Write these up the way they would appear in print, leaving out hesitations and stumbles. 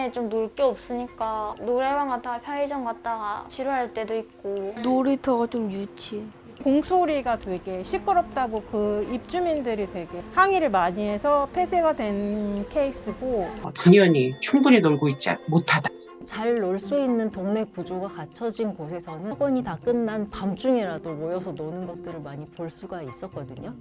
주변에 좀 놀 게 없으니까 노래방 갔다가 편의점 갔다가 지루할 때도 있고. 놀이터가 좀 유치해. 공소리가 되게 시끄럽다고 그 입주민들이 되게 항의를 많이 해서 폐쇄가 된 케이스고, 당연히 충분히 놀고 있지 못하다. 잘 놀 수 있는 동네 구조가 갖춰진 곳에서는 학원이 다 끝난 밤중에라도 모여서 노는 것들을 많이 볼 수가 있었거든요.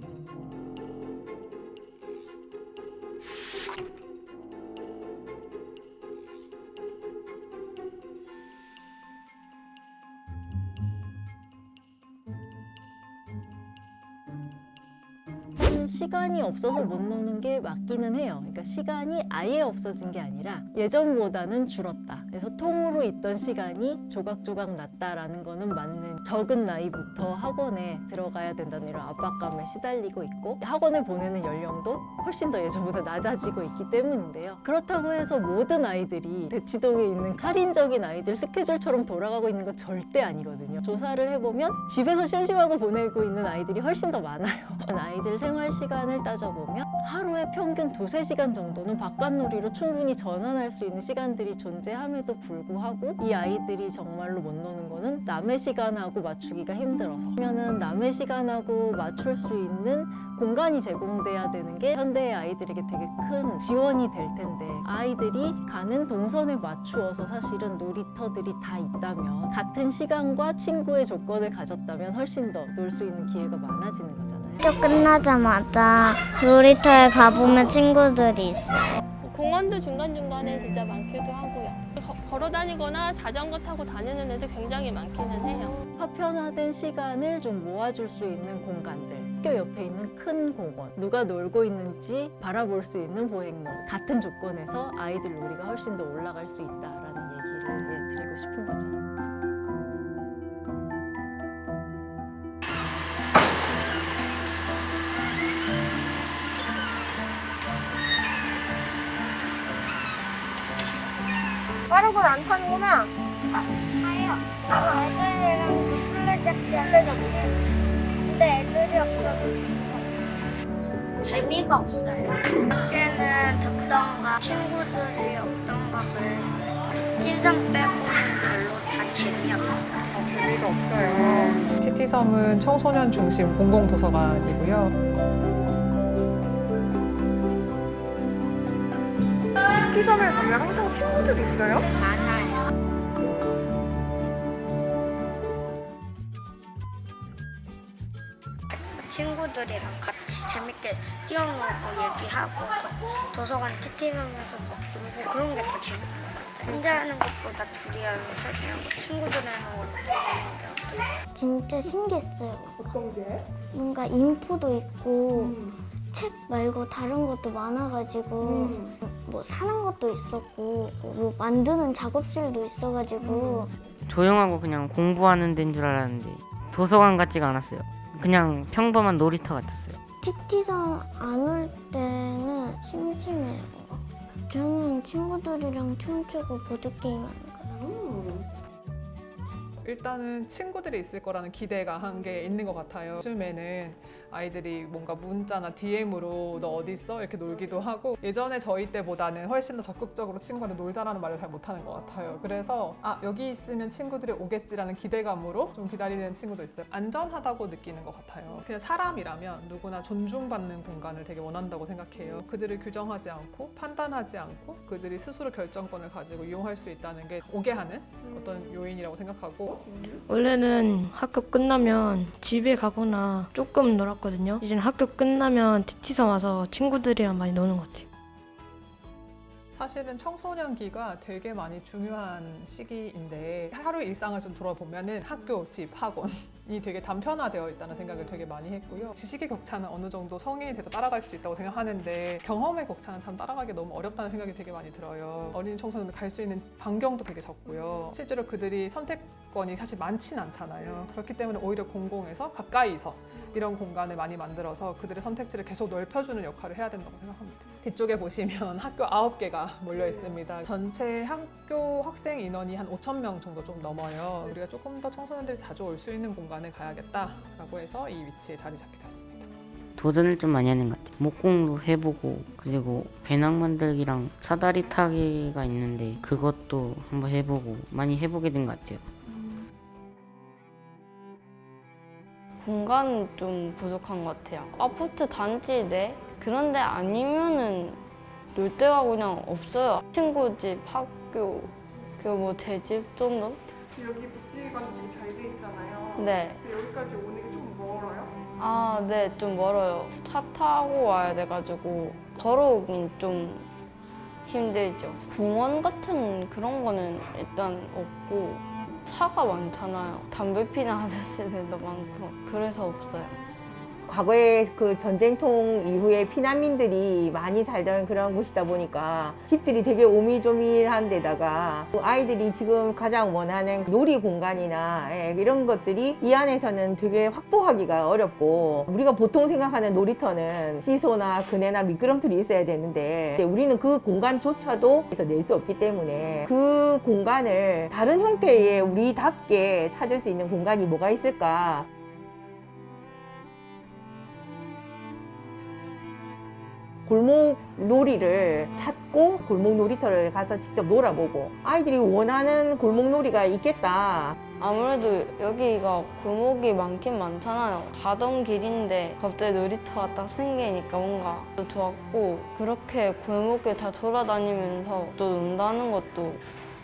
시간이 없어서 못 노는 게 맞기는 해요. 그러니까 시간이 아예 없어진 게 아니라 예전보다는 줄었다. 그래서 통으로 있던 시간이 조각조각 났다라는 거는 맞는, 적은 나이부터 학원에 들어가야 된다는 이런 압박감에 시달리고 있고 학원을 보내는 연령도 훨씬 더 예전보다 낮아지고 있기 때문인데요. 그렇다고 해서 모든 아이들이 대치동에 있는 살인적인 아이들 스케줄처럼 돌아가고 있는 건 절대 아니거든요. 조사를 해보면 집에서 심심하고 보내고 있는 아이들이 훨씬 더 많아요. 아이들 생활 시간을 따져보면 하루에 평균 2~3시간 정도는 바깥놀이로 충분히 전환할 수 있는 시간들이 존재함에도 불구하고 이 아이들이 정말로 못 노는 거는 남의 시간하고 맞추기가 힘들어서, 그러면은 남의 시간하고 맞출 수 있는 공간이 제공돼야 되는 게 현대의 아이들에게 되게 큰 지원이 될 텐데, 아이들이 가는 동선에 맞추어서 사실은 놀이터들이 다 있다면, 같은 시간과 친구의 조건을 가졌다면 훨씬 더 놀 수 있는 기회가 많아지는 거잖아요. 학교 끝나자마자 놀이터에 가보면 친구들이 있어요. 공원도 중간중간에 진짜 많기도 하고요. 걸어 다니거나 자전거 타고 다니는 애들 굉장히 많기는 해요. 파편화된 시간을 좀 모아줄 수 있는 공간들, 학교 옆에 있는 큰 공원, 누가 놀고 있는지 바라볼 수 있는 보행로, 같은 조건에서 아이들 놀이가 훨씬 더 올라갈 수 있다라는 얘기를 드리고 싶은 거죠. 빠르고 안 타는구나. 타요. 애들이랑 술래잡기. 근데 애들이 없어서 재미가 없어요. 그때는 덥던가 친구들이 없던가 그래서 찌성 빼고는 별로 다 재미없어요. 재미가 없어요. TT섬은 청소년 중심 공공도서관이고요. TT섬에 가면 항상 친구들 있어요? 많아요. 친구들이랑 같이 재밌게 뛰어놀고 얘기하고 도서관 TT섬에서 막 놀고 그런 게 더 재밌는 것 같아요. 혼자 하는 것보다 둘이 하는 게 훨씬 하고 친구들이 하는 것보다 재밌는 것 같아요. 진짜 신기했어요. 어떤 게? 뭔가 인포도 있고 책 말고 다른 것도 많아가지고 뭐 사는 것도 있었고 뭐 만드는 작업실도 있어가지고 조용하고 그냥 공부하는 데인 줄 알았는데 도서관 같지가 않았어요. 그냥 평범한 놀이터 같았어요. TT섬 안 올 때는 심심해요. 저는 친구들이랑 춤추고 보드게임 하는 거예요. 일단은 친구들이 있을 거라는 기대가 한 게 있는 것 같아요. 요즘에는 아이들이 뭔가 문자나 DM으로 너 어디 있어? 이렇게 놀기도 하고 예전에 저희 때보다는 훨씬 더 적극적으로 친구한테 놀자라는 말을 잘 못하는 것 같아요. 그래서 여기 있으면 친구들이 오겠지라는 기대감으로 좀 기다리는 친구도 있어요. 안전하다고 느끼는 것 같아요. 그냥 사람이라면 누구나 존중받는 공간을 되게 원한다고 생각해요. 그들을 규정하지 않고 판단하지 않고 그들이 스스로 결정권을 가지고 이용할 수 있다는 게 오게 하는 어떤 요인이라고 생각하고, 원래는 학교 끝나면 집에 가거나 조금 놀았거든요. 이제는 학교 끝나면 TT섬 와서 친구들이랑 많이 노는 것 같아요. 사실은 청소년기가 되게 많이 중요한 시기인데 하루 일상을 좀 돌아보면은 학교, 집, 학원이 되게 단편화되어 있다는 생각을 되게 많이 했고요. 지식의 격차는 어느 정도 성인이 돼도 따라갈 수 있다고 생각하는데 경험의 격차는 참 따라가기 너무 어렵다는 생각이 되게 많이 들어요. 어린 청소년들 갈 수 있는 반경도 되게 적고요. 실제로 그들이 선택권이 사실 많진 않잖아요. 그렇기 때문에 오히려 공공에서 가까이서 이런 공간을 많이 만들어서 그들의 선택지를 계속 넓혀주는 역할을 해야 된다고 생각합니다. 뒤쪽에 보시면 학교 9개가 몰려 있습니다. 전체 학교 학생 인원이 한 5,000명 정도 좀 넘어요. 우리가 조금 더 청소년들이 자주 올 수 있는 공간에 가야겠다라고 해서 이 위치에 자리 잡게 되었습니다. 도전을 좀 많이 하는 것 같아요. 목공도 해보고 그리고 배낭 만들기랑 사다리 타기가 있는데 그것도 한번 해보고 많이 해보게 된 것 같아요. 공간은 좀 부족한 것 같아요. 아파트 단지 내 그런데 아니면은 놀 데가 그냥 없어요. 친구 집, 학교, 그리고 뭐 제 집 정도? 여기 복지관이 잘 돼 있잖아요. 네. 여기까지 오는 게 좀 멀어요? 아, 네, 좀 멀어요. 차 타고 와야 돼가지고 걸어오긴 좀 힘들죠. 공원 같은 그런 거는 일단 없고 차가 많잖아요. 담배 피는 아저씨들도 많고 그래서 없어요. 과거에 그 전쟁통 이후에 피난민들이 많이 살던 그런 곳이다 보니까 집들이 되게 오밀조밀한 데다가 아이들이 지금 가장 원하는 놀이 공간이나 이런 것들이 이 안에서는 되게 확보하기가 어렵고 우리가 보통 생각하는 놀이터는 시소나 그네나 미끄럼틀이 있어야 되는데 우리는 그 공간조차도 낼 수 없기 때문에 그 공간을 다른 형태의 우리답게 찾을 수 있는 공간이 뭐가 있을까. 골목 놀이를 찾고 골목 놀이터를 가서 직접 놀아보고 아이들이 원하는 골목 놀이가 있겠다. 아무래도 여기가 골목이 많긴 많잖아요. 가던 길인데 갑자기 놀이터가 딱 생기니까 뭔가 또 좋았고 그렇게 골목을 다 돌아다니면서 또 논다는 것도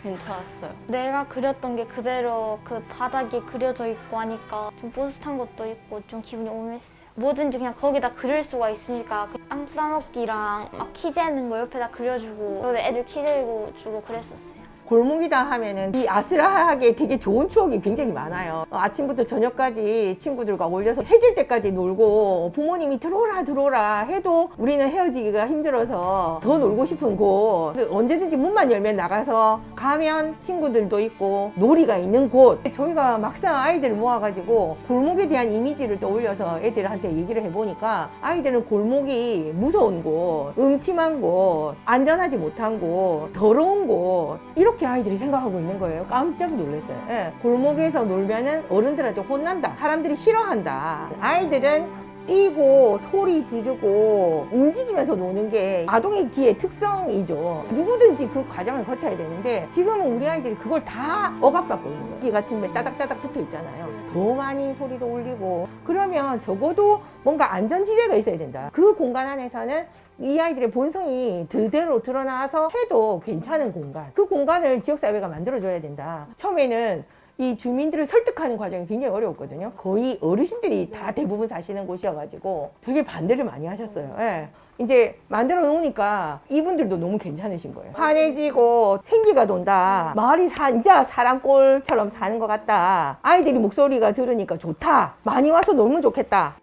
괜찮았어요. 내가 그렸던 게 그대로 그 바닥에 그려져 있고 하니까 좀 뿌듯한 것도 있고 좀 기분이 오묘했어요. 뭐든지 그냥 거기다 그릴 수가 있으니까 그 땅 싸먹기랑 막 키 재는 거 옆에다 그려주고 애들 키 재고 그랬었어요. 골목이다 하면은 이 아슬하게 되게 좋은 추억이 굉장히 많아요. 아침부터 저녁까지 친구들과 올려서 해질 때까지 놀고 부모님이 들어오라 해도 우리는 헤어지기가 힘들어서 더 놀고 싶은 곳. 언제든지 문만 열면 나가서 가면 친구들도 있고 놀이가 있는 곳. 저희가 막상 아이들 모아가지고 골목에 대한 이미지를 떠올려서 애들한테 얘기를 해보니까 아이들은 골목이 무서운 곳, 음침한 곳, 안전하지 못한 곳, 더러운 곳 이렇게 아이들이 생각하고 있는 거예요. 깜짝 놀랐어요. 예. 골목에서 놀면은 어른들한테 혼난다. 사람들이 싫어한다. 아이들은 뛰고 소리 지르고 움직이면서 노는 게 아동의 기의 특성이죠. 누구든지 그 과정을 거쳐야 되는데 지금은 우리 아이들이 그걸 다 억압받고 있는 거예요. 기 같은 데 따닥따닥 붙어 있잖아요. 더 많이 소리도 울리고 그러면 적어도 뭔가 안전지대가 있어야 된다. 그 공간 안에서는 이 아이들의 본성이 들대로 드러나서 해도 괜찮은 공간, 그 공간을 지역사회가 만들어줘야 된다. 처음에는 이 주민들을 설득하는 과정이 굉장히 어려웠거든요. 거의 어르신들이 다 대부분 사시는 곳이어가지고 되게 반대를 많이 하셨어요. 예. 이제 만들어 놓으니까 이분들도 너무 괜찮으신 거예요. 환해지고 생기가 돈다. 마을이 진짜 사람 꼴처럼 사는 것 같다. 아이들이 목소리가 들으니까 좋다. 많이 와서 놀면 좋겠다.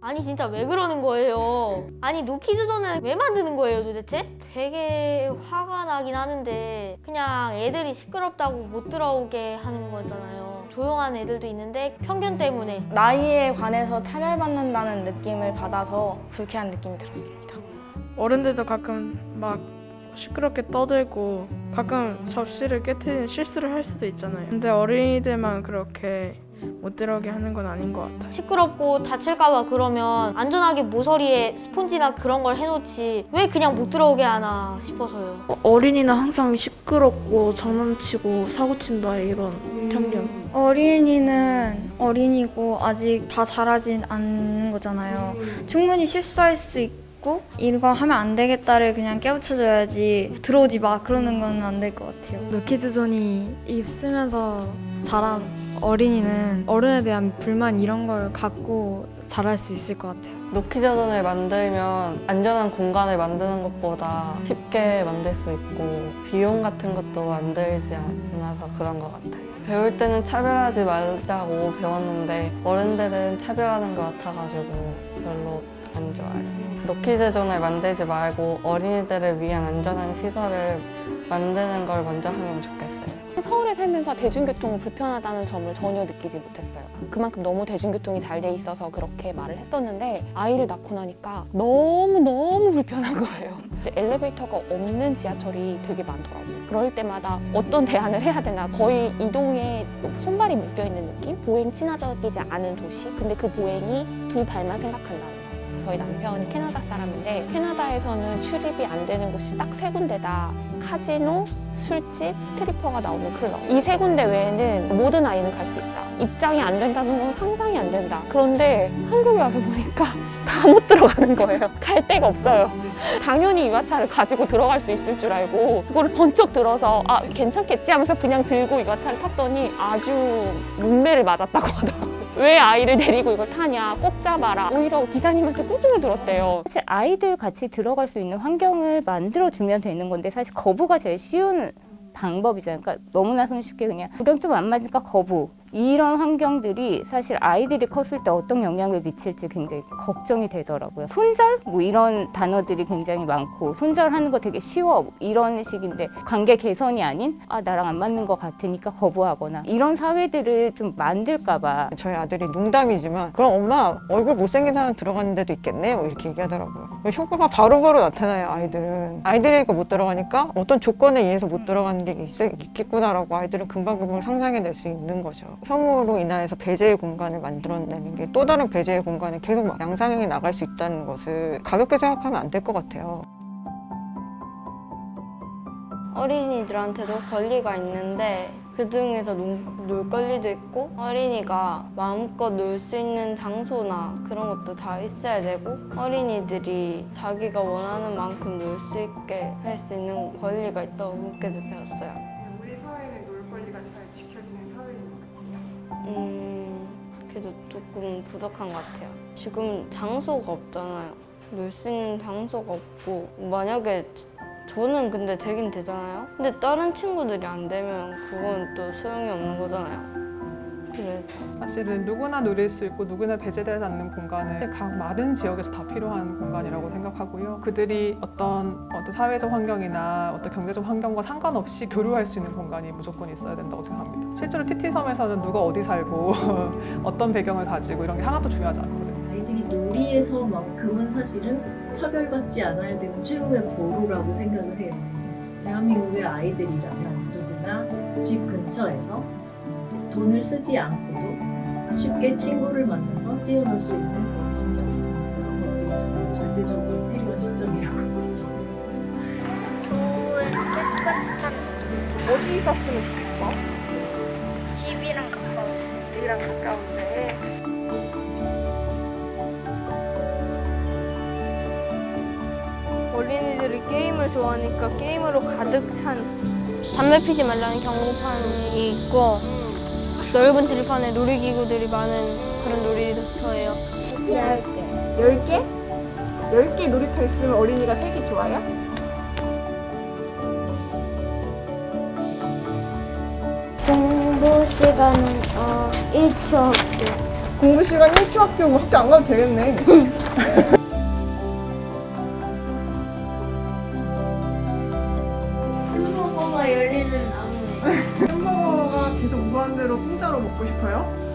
아니 진짜 왜 그러는 거예요? 아니 노키즈존은 왜 만드는 거예요 도대체? 되게 화가 나긴 하는데 그냥 애들이 시끄럽다고 못 들어오게 하는 거잖아요. 조용한 애들도 있는데 편견 때문에 나이에 관해서 차별받는다는 느낌을 받아서 불쾌한 느낌이 들었습니다. 어른들도 가끔 막 시끄럽게 떠들고 가끔 접시를 깨트리는 실수를 할 수도 있잖아요. 근데 어린이들만 그렇게 못 들어오게 하는 건 아닌 것 같아요. 시끄럽고 다칠까봐 그러면 안전하게 모서리에 스폰지나 그런 걸 해놓지 왜 그냥 못 들어오게 하나 싶어서요. 어린이는 항상 시끄럽고 장난치고 사고친다 이런 편견. 어린이는 어린이고 아직 다 자라진 않는 거잖아요. 충분히 실수할 수 있고 이거 하면 안 되겠다를 그냥 깨우쳐줘야지 들어오지 마 그러는 건 안 될 것 같아요. 노키즈존이 있으면서 자란 어린이는 어른에 대한 불만 이런 걸 갖고 자랄 수 있을 것 같아요. 노키즈존을 만들면 안전한 공간을 만드는 것보다 쉽게 만들 수 있고 비용 같은 것도 안 들지 않아서 그런 것 같아요. 배울 때는 차별하지 말자고 배웠는데 어른들은 차별하는 것 같아가지고 별로 안 좋아요. 노키즈존을 만들지 말고 어린이들을 위한 안전한 시설을 만드는 걸 먼저 하면 좋겠어요. 서울에 살면서 대중교통이 불편하다는 점을 전혀 느끼지 못했어요. 그만큼 너무 대중교통이 잘 돼 있어서 그렇게 말을 했었는데 아이를 낳고 나니까 너무너무 불편한 거예요. 근데 엘리베이터가 없는 지하철이 되게 많더라고요. 그럴 때마다 어떤 대안을 해야 되나, 거의 이동에 손발이 묶여있는 느낌? 보행 친화적이지 않은 도시? 근데 그 보행이 두 발만 생각한다는 거예요. 저희 남편이 캐나다 사람인데 캐나다에서는 출입이 안 되는 곳이 딱 3군데다. 카지노, 술집, 스트리퍼가 나오는 클럽. 이 3군데 외에는 모든 아이는 갈 수 있다. 입장이 안 된다는 건 상상이 안 된다. 그런데 한국에 와서 보니까 다 못 들어가는 거예요. 갈 데가 없어요. 당연히 유아차를 가지고 들어갈 수 있을 줄 알고 그거를 번쩍 들어서 아 괜찮겠지 하면서 그냥 들고 유아차를 탔더니 아주 문매를 맞았다고 하더라고요. 왜 아이를 데리고 이걸 타냐, 꼭 잡아라. 오히려 기사님한테 꾸중을 들었대요. 사실 아이들 같이 들어갈 수 있는 환경을 만들어주면 되는 건데 사실 거부가 제일 쉬운 방법이잖아요. 그러니까 너무나 손쉽게 그냥 우리랑 좀 안 맞으니까 거부. 이런 환경들이 사실 아이들이 컸을 때 어떤 영향을 미칠지 굉장히 걱정이 되더라고요. 손절? 뭐 이런 단어들이 굉장히 많고 손절하는 거 되게 쉬워 이런 식인데 관계 개선이 아닌 아 나랑 안 맞는 것 같으니까 거부하거나 이런 사회들을 좀 만들까 봐. 저희 아들이 농담이지만 그럼 엄마 얼굴 못생긴 사람 들어가는 데도 있겠네? 뭐 이렇게 얘기하더라고요. 효과가 바로바로 나타나요. 아이들은. 아이들이니까 못 들어가니까 어떤 조건에 의해서 못 들어가는 게 있겠구나라고 아이들은 금방금방 상상해낼 수 있는 거죠. 혐오로 인해서 배제의 공간을 만들어내는 게 또 다른 배제의 공간을 계속 막 양상향해 나갈 수 있다는 것을 가볍게 생각하면 안 될 것 같아요. 어린이들한테도 권리가 있는데 그 중에서 놀 권리도 있고 어린이가 마음껏 놀 수 있는 장소나 그런 것도 다 있어야 되고 어린이들이 자기가 원하는 만큼 놀 수 있게 할 수 있는 권리가 있다고 그렇게도 배웠어요. 우리 사회는 놀 권리가 잘 지켜지는 사회인 것 같아요. 그래도 조금 부족한 것 같아요. 지금 장소가 없잖아요. 놀 수 있는 장소가 없고 만약에 저는 근데 되긴 되잖아요. 근데 다른 친구들이 안 되면 그건 또 소용이 없는 거잖아요. 그래서 사실은 누구나 누릴 수 있고 누구나 배제되지 않는 공간은 각 많은 지역에서 다 필요한 공간이라고 생각하고요. 그들이 어떤 사회적 환경이나 어떤 경제적 환경과 상관없이 교류할 수 있는 공간이 무조건 있어야 된다고 생각합니다. 실제로 TT섬에서는 누가 어디 살고 어떤 배경을 가지고 이런 게 하나도 중요하지 않거든요. 아이들이 놀이에서만큼은 사실은 차별받지 않아야 되는 최후의 보루라고 생각을 해요. 대한민국의 아이들이라면 누구나 집 근처에서 돈을 쓰지 않고도 쉽게 친구를 만나서 뛰어놀 수 있는 그런 환경, 그런 것들이 정말 절대적으로 필요한 시점이라고 좋은 깨끗한 어디 있었으면 좋겠어? 집이랑 가까운데 어린이들이 게임을 좋아하니까 게임으로 가득 찬 담배 피지 말라는 경고판이 있고 넓은 들판에 놀이기구들이 많은 그런 놀이터예요. 10개? 10개 놀이터 있으면 어린이가 살기 좋아요? 공부 시간은 1초 학교. 공부 시간 1초 학교고 학교 안 가도 되겠네. 햄버거가 열리는 나무예요. 햄버거가 계속 무한대로 공짜로 먹고 싶어요?